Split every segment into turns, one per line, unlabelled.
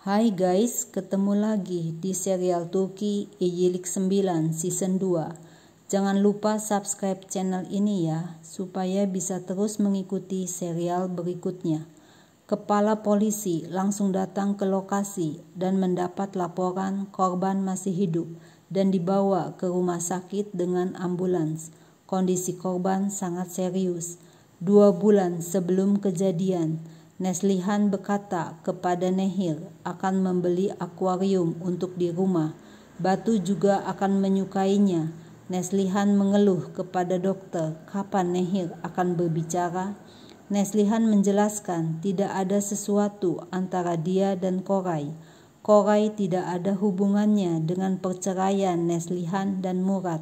Hai guys, ketemu lagi di serial Turki Iyilik 9 season 2. Jangan lupa subscribe channel ini ya, supaya bisa terus mengikuti serial berikutnya. Kepala polisi langsung datang ke lokasi dan mendapat laporan korban masih hidup dan dibawa ke rumah sakit dengan ambulans. Kondisi korban sangat serius. 2 bulan sebelum kejadian, Neslihan berkata kepada Nehir akan membeli akuarium untuk di rumah. Batu juga akan menyukainya. Neslihan mengeluh kepada dokter kapan Nehir akan berbicara. Neslihan menjelaskan tidak ada sesuatu antara dia dan Koray. Koray tidak ada hubungannya dengan perceraian Neslihan dan Murad.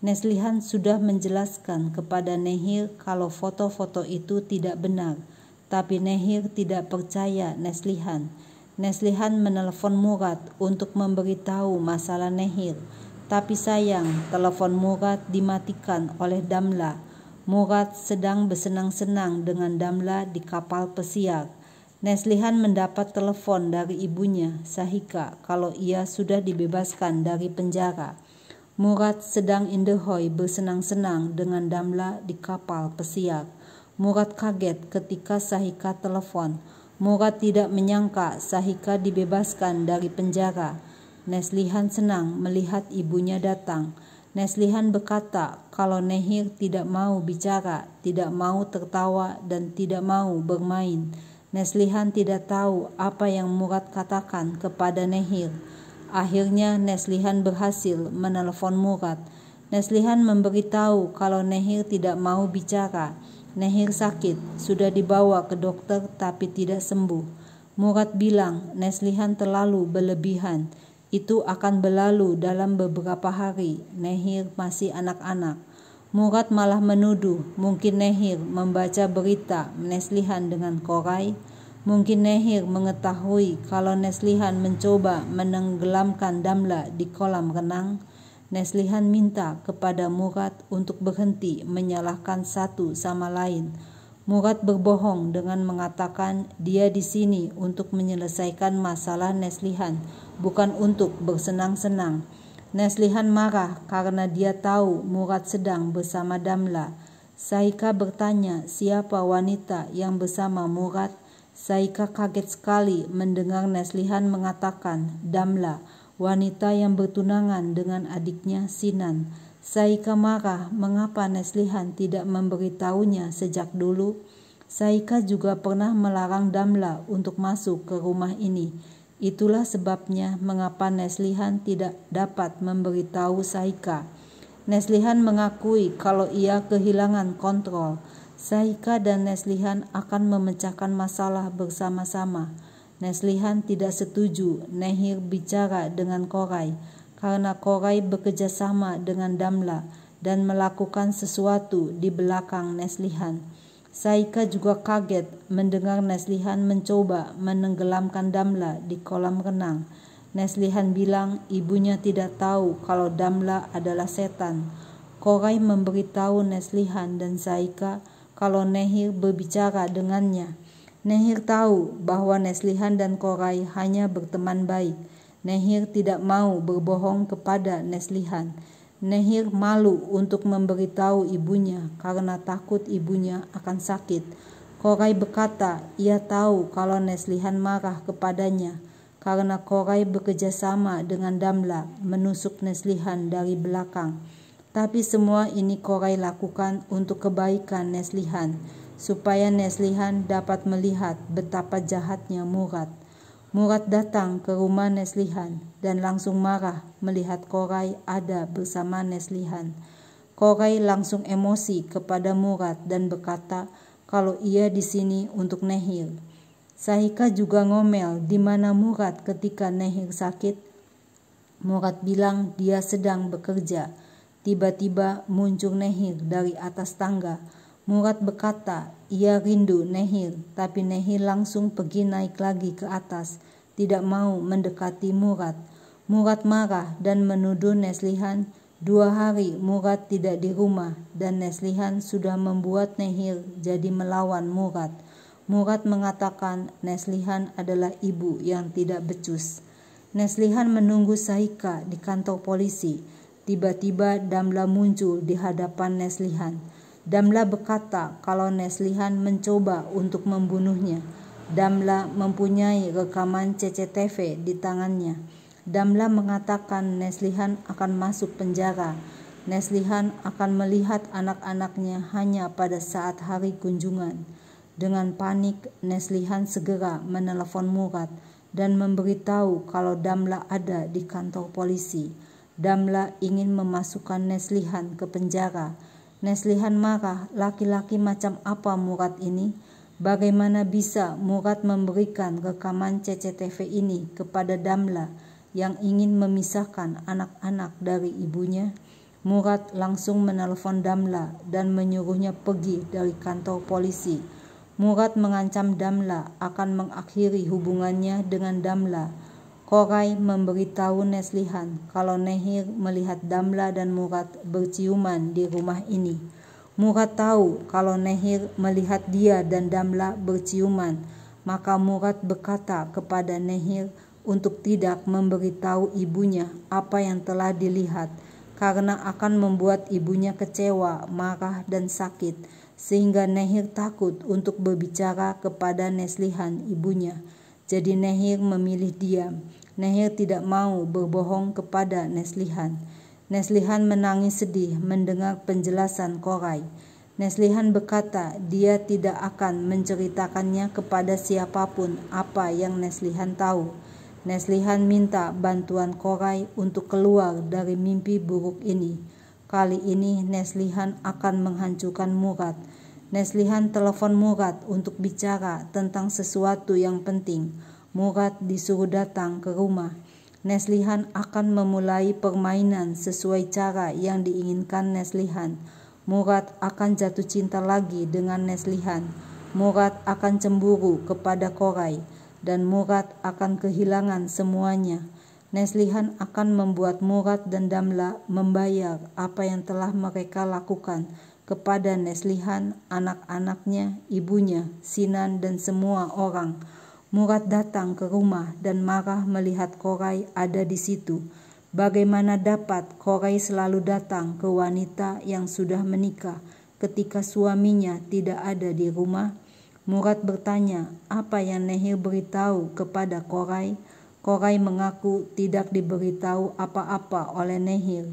Neslihan sudah menjelaskan kepada Nehir kalau foto-foto itu tidak benar. Tapi Nehir tidak percaya Neslihan. Neslihan menelpon Murad untuk memberitahu masalah Nehir. Tapi sayang, telepon Murad dimatikan oleh Damla. Murad sedang bersenang-senang dengan Damla di kapal pesiar. Neslihan mendapat telepon dari ibunya, Sahika, kalau ia sudah dibebaskan dari penjara. Murad sedang Indahoy bersenang-senang dengan Damla di kapal pesiar. Murad kaget ketika Sahika telepon. Murad tidak menyangka Sahika dibebaskan dari penjara. Neslihan senang melihat ibunya datang. Neslihan berkata kalau Nehir tidak mau bicara, tidak mau tertawa, dan tidak mau bermain. Neslihan tidak tahu apa yang Murad katakan kepada Nehir. Akhirnya Neslihan berhasil menelpon Murad. Neslihan memberitahu kalau Nehir tidak mau bicara. Nehir sakit, sudah dibawa ke dokter tapi tidak sembuh. Murad bilang Neslihan terlalu berlebihan. Itu akan berlalu dalam beberapa hari. Nehir masih anak-anak. Murad malah menuduh mungkin Nehir membaca berita Neslihan dengan Koray. Mungkin Nehir mengetahui kalau Neslihan mencoba menenggelamkan Damla di kolam renang. Neslihan minta kepada Murad untuk berhenti menyalahkan satu sama lain. Murad berbohong dengan mengatakan dia di sini untuk menyelesaikan masalah Neslihan, bukan untuk bersenang-senang. Neslihan marah karena dia tahu Murad sedang bersama Damla. Sahika bertanya siapa wanita yang bersama Murad. Sahika kaget sekali mendengar Neslihan mengatakan Damla, wanita yang bertunangan dengan adiknya Sinan. Sahika marah mengapa Neslihan tidak memberitahunya sejak dulu. Sahika juga pernah melarang Damla untuk masuk ke rumah ini. Itulah sebabnya mengapa Neslihan tidak dapat memberitahu Sahika. Neslihan mengakui kalau ia kehilangan kontrol. Sahika dan Neslihan akan memecahkan masalah bersama-sama. Neslihan tidak setuju Nehir bicara dengan Koray karena Koray bekerja sama dengan Damla dan melakukan sesuatu di belakang Neslihan. Sahika juga kaget mendengar Neslihan mencoba menenggelamkan Damla di kolam renang. Neslihan bilang ibunya tidak tahu kalau Damla adalah setan. Koray memberitahu Neslihan dan Sahika kalau Nehir berbicara dengannya. Nehir tahu bahwa Neslihan dan Koray hanya berteman baik. Nehir tidak mau berbohong kepada Neslihan. Nehir malu untuk memberitahu ibunya karena takut ibunya akan sakit. Koray berkata ia tahu kalau Neslihan marah kepadanya karena Koray bekerja sama dengan Damla menusuk Neslihan dari belakang. Tapi semua ini Koray lakukan untuk kebaikan Neslihan, supaya Neslihan dapat melihat betapa jahatnya Murad. Murad datang ke rumah Neslihan dan langsung marah melihat Koray ada bersama Neslihan. Koray langsung emosi kepada Murad dan berkata kalau ia di sini untuk Nehir. Sahika juga ngomel di mana Murad ketika Nehir sakit. Murad bilang dia sedang bekerja. Tiba-tiba muncul Nehir dari atas tangga. Murad berkata ia rindu Nehir, tapi Nehir langsung pergi naik lagi ke atas, tidak mau mendekati Murad. Murad marah dan menuduh Neslihan. 2 hari Murad tidak di rumah dan Neslihan sudah membuat Nehir jadi melawan Murad. Murad mengatakan Neslihan adalah ibu yang tidak becus. Neslihan menunggu Sahika di kantor polisi. Tiba-tiba Damla muncul di hadapan Neslihan. Damla berkata kalau Neslihan mencoba untuk membunuhnya. Damla mempunyai rekaman CCTV di tangannya. Damla mengatakan Neslihan akan masuk penjara. Neslihan akan melihat anak-anaknya hanya pada saat hari kunjungan. Dengan panik, Neslihan segera menelepon Murad dan memberitahu kalau Damla ada di kantor polisi. Damla ingin memasukkan Neslihan ke penjara. Neslihan marah, laki-laki macam apa Murad ini? Bagaimana bisa Murad memberikan rekaman CCTV ini kepada Damla yang ingin memisahkan anak-anak dari ibunya? Murad langsung menelpon Damla dan menyuruhnya pergi dari kantor polisi. Murad mengancam Damla akan mengakhiri hubungannya dengan Damla. Koray memberitahu Neslihan kalau Nehir melihat Damla dan Murad berciuman di rumah ini. Murad tahu kalau Nehir melihat dia dan Damla berciuman, maka Murad berkata kepada Nehir untuk tidak memberitahu ibunya apa yang telah dilihat, karena akan membuat ibunya kecewa, marah, dan sakit, sehingga Nehir takut untuk berbicara kepada Neslihan ibunya. Jadi Nehir memilih diam. Nehir tidak mau berbohong kepada Neslihan. Neslihan menangis sedih mendengar penjelasan Koray. Neslihan berkata dia tidak akan menceritakannya kepada siapapun apa yang Neslihan tahu. Neslihan minta bantuan Koray untuk keluar dari mimpi buruk ini. Kali ini Neslihan akan menghancurkan Murad. Neslihan telepon Murad untuk bicara tentang sesuatu yang penting. Murad disuruh datang ke rumah. Neslihan akan memulai permainan sesuai cara yang diinginkan Neslihan. Murad akan jatuh cinta lagi dengan Neslihan. Murad akan cemburu kepada Koray. Dan Murad akan kehilangan semuanya. Neslihan akan membuat Murad dan Damla membayar apa yang telah mereka lakukan kepada Neslihan, anak-anaknya, ibunya, Sinan, dan semua orang. Murad datang ke rumah dan marah melihat Koray ada di situ. Bagaimana dapat Koray selalu datang ke wanita yang sudah menikah ketika suaminya tidak ada di rumah? Murad bertanya apa yang Nehir beritahu kepada Koray. Koray mengaku tidak diberitahu apa-apa oleh Nehir.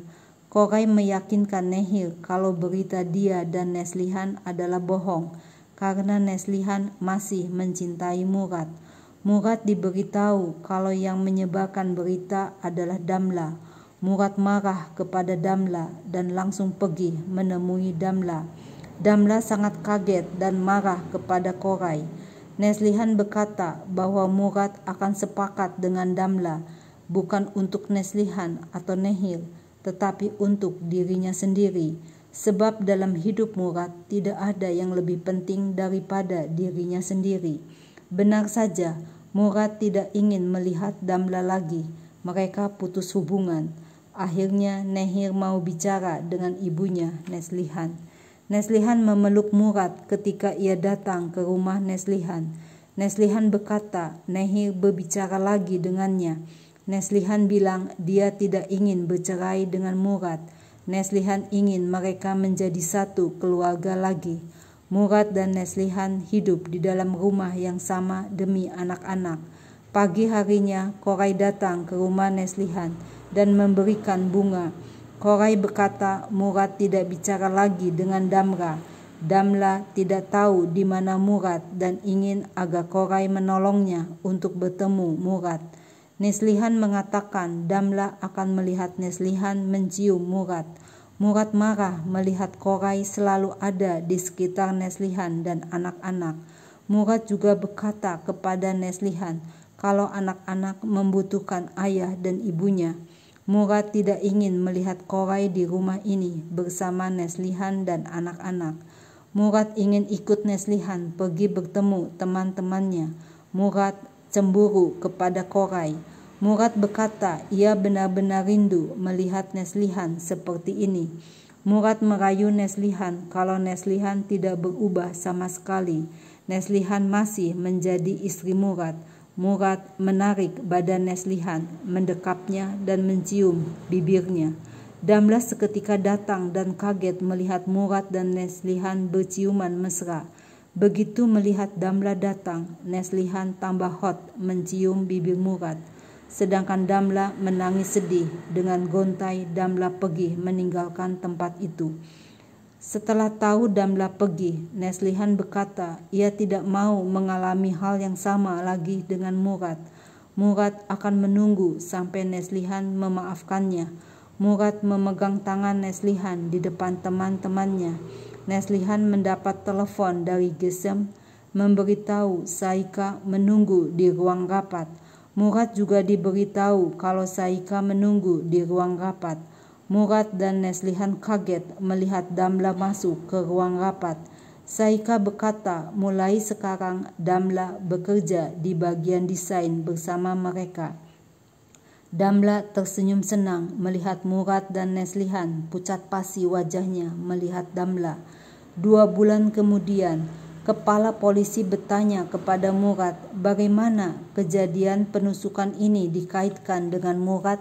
Koray meyakinkan Nehir kalau berita dia dan Neslihan adalah bohong karena Neslihan masih mencintai Murad. Murad diberitahu kalau yang menyebarkan berita adalah Damla. Murad marah kepada Damla dan langsung pergi menemui Damla. Damla sangat kaget dan marah kepada Koray. Neslihan berkata bahwa Murad akan sepakat dengan Damla, bukan untuk Neslihan atau Nehir, tetapi untuk dirinya sendiri. Sebab dalam hidup Murad tidak ada yang lebih penting daripada dirinya sendiri. Benar saja, Murad tidak ingin melihat Damla lagi. Mereka putus hubungan. Akhirnya Nehir mau bicara dengan ibunya, Neslihan. Neslihan memeluk Murad ketika ia datang ke rumah Neslihan. Neslihan berkata Nehir berbicara lagi dengannya. Neslihan bilang dia tidak ingin bercerai dengan Murad. Neslihan ingin mereka menjadi satu keluarga lagi. Murad dan Neslihan hidup di dalam rumah yang sama demi anak-anak. Pagi harinya Koray datang ke rumah Neslihan dan memberikan bunga. Koray berkata Murad tidak bicara lagi dengan Damla. Damla tidak tahu di mana Murad dan ingin agar Koray menolongnya untuk bertemu Murad. Neslihan mengatakan Damla akan melihat Neslihan mencium Murad. Murad marah melihat Koray selalu ada di sekitar Neslihan dan anak-anak. Murad juga berkata kepada Neslihan kalau anak-anak membutuhkan ayah dan ibunya. Murad tidak ingin melihat Koray di rumah ini bersama Neslihan dan anak-anak. Murad ingin ikut Neslihan pergi bertemu teman-temannya. Murad cemburu kepada Koray. Murad berkata ia benar-benar rindu melihat Neslihan seperti ini. Murad merayu Neslihan kalau Neslihan tidak berubah sama sekali. Neslihan masih menjadi istri Murad. Murad menarik badan Neslihan, mendekapnya dan mencium bibirnya. Damla seketika datang dan kaget melihat Murad dan Neslihan berciuman mesra. Begitu melihat Damla datang, Neslihan tambah hot mencium bibir Murad. Sedangkan Damla menangis sedih. Dengan gontai, Damla pergi meninggalkan tempat itu. Setelah tahu Damla pergi, Neslihan berkata ia tidak mau mengalami hal yang sama lagi dengan Murad. Murad akan menunggu sampai Neslihan memaafkannya. Murad memegang tangan Neslihan di depan teman-temannya. Neslihan mendapat telepon dari Gesem memberitahu Saika menunggu di ruang rapat. Murad juga diberitahu kalau Saika menunggu di ruang rapat. Murad dan Neslihan kaget melihat Damla masuk ke ruang rapat. Saika berkata mulai sekarang Damla bekerja di bagian desain bersama mereka. Damla tersenyum senang melihat Murad dan Neslihan. Pucat pasi wajahnya melihat Damla. 2 bulan kemudian, kepala polisi bertanya kepada Murad bagaimana kejadian penusukan ini dikaitkan dengan Murad.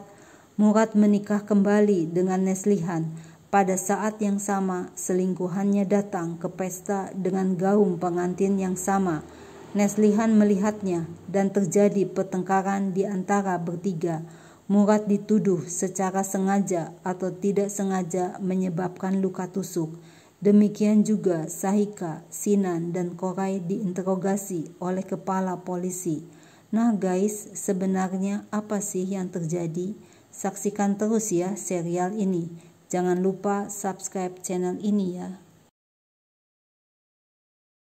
Murad menikah kembali dengan Neslihan. Pada saat yang sama, selingkuhannya datang ke pesta dengan gaun pengantin yang sama. Neslihan melihatnya dan terjadi pertengkaran di antara bertiga. Murad dituduh secara sengaja atau tidak sengaja menyebabkan luka tusuk. Demikian juga Sahika, Sinan, dan Koray diinterogasi oleh kepala polisi. Nah guys, sebenarnya apa sih yang terjadi? Saksikan terus ya serial ini. Jangan lupa subscribe channel ini ya.